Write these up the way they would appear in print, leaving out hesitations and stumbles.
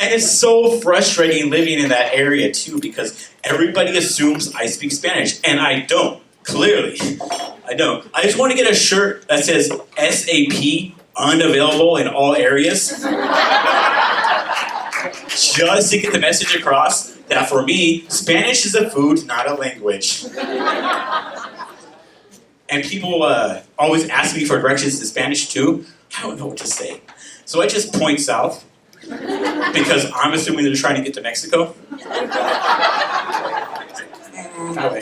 And it's so frustrating living in that area too because everybody assumes I speak Spanish, and I don't. Clearly, I don't. I just want to get a shirt that says SAP unavailable in all areas, just to get the message across that for me, Spanish is a food, not a language. And people always ask me for directions in Spanish too. I don't know what to say, so I just point south. Because I'm assuming they're trying to get to Mexico. No way.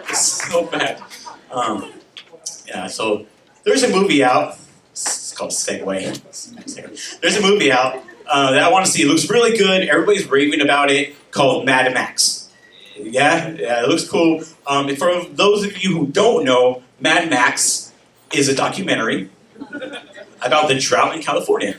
It's so bad. Yeah, so there's a movie out. It's called Segway. There's a movie out that I want to see. It looks really good. Everybody's raving about it. Called Mad Max. Yeah, it looks cool. For those of you who don't know, Mad Max is a documentary about the drought in California.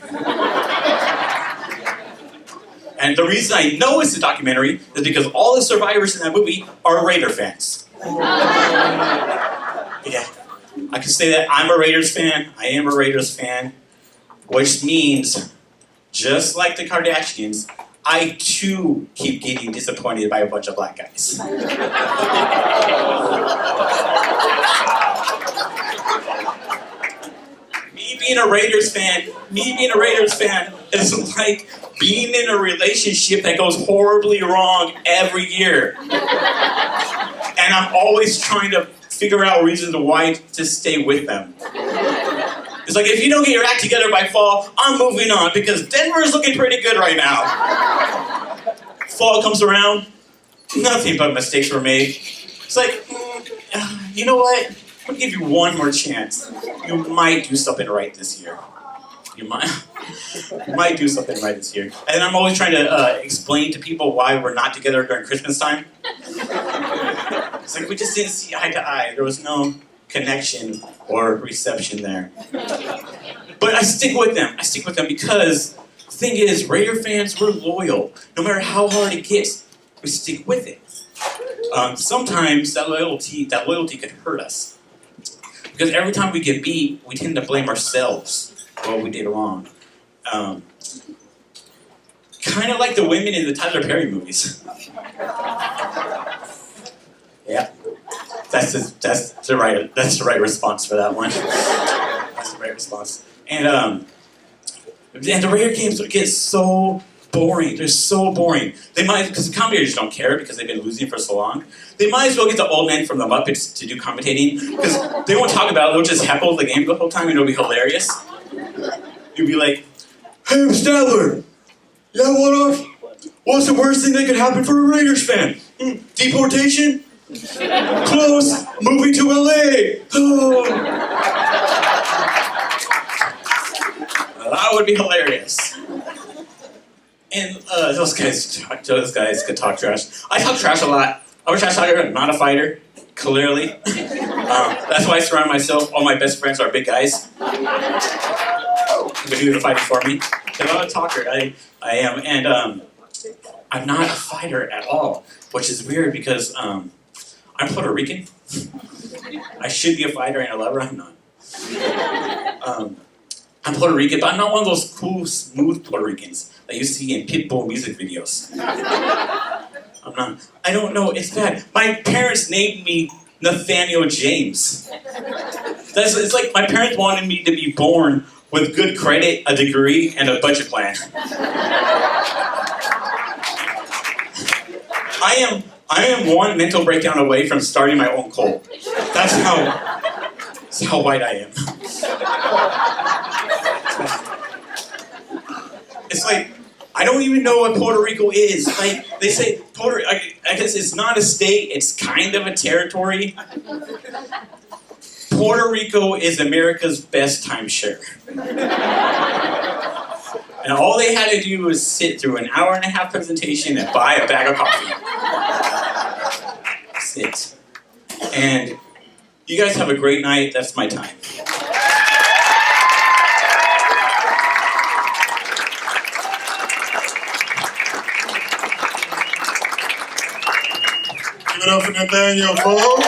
And the reason I know it's a documentary is because all the survivors in that movie are Raider fans. Yeah, I can say that I'm a Raiders fan, I am a Raiders fan, which means, just like the Kardashians, I too keep getting disappointed by a bunch of black guys. Me being a Raiders fan is like being in a relationship that goes horribly wrong every year. And I'm always trying to figure out reasons why to stay with them. It's like, if you don't get your act together by fall, I'm moving on because Denver is looking pretty good right now. Fall comes around, nothing but mistakes were made. It's like, you know what? I'm gonna give you one more chance. You might do something right this year. You might do something right this year. And I'm always trying to explain to people why we're not together during Christmas time. It's like we just didn't see eye to eye. There was no connection or reception there. But I stick with them. Because the thing is, Raider fans, we're loyal. No matter how hard it gets, we stick with it. Sometimes that loyalty could hurt us. Because every time we get beat, we tend to blame ourselves for what we did wrong. Kind of like the women in the Tyler Perry movies. Yeah, that's the right response for that one. That's the right response. And the Raider games get so boring. They're so boring. Because the commentators don't care because they've been losing for so long. They might as well get the old men from the Muppets to do commentating because they won't talk about it. They'll just heckle the game the whole time and it'll be hilarious. You'll be like, "Hey, Statler, yeah, what's the worst thing that could happen for a Raiders fan? Deportation? Close. Moving to LA. Oh. Well, that would be hilarious." And those guys could talk trash. I talk trash a lot. I'm a trash talker, I'm not a fighter, clearly. That's why I surround myself. All my best friends are big guys. Who do the fighting for me. I'm not a talker. I am. And I'm not a fighter at all, which is weird because I'm Puerto Rican. I should be a fighter and a lover. I'm not. I'm Puerto Rican, but I'm not one of those cool, smooth Puerto Ricans that you see in Pitbull music videos. I'm not. I don't know. It's bad. My parents named me Nathanael James. It's like my parents wanted me to be born with good credit, a degree, and a budget plan. I am one mental breakdown away from starting my own cult. That's how white I am. It's like, I don't even know what Puerto Rico is. Like, they say I guess it's not a state, it's kind of a territory. Puerto Rico is America's best timeshare. And all they had to do was sit through an hour-and-a-half presentation and buy a bag of coffee. That's it. And you guys have a great night. That's my time. Give it up for Nathaniel, folks.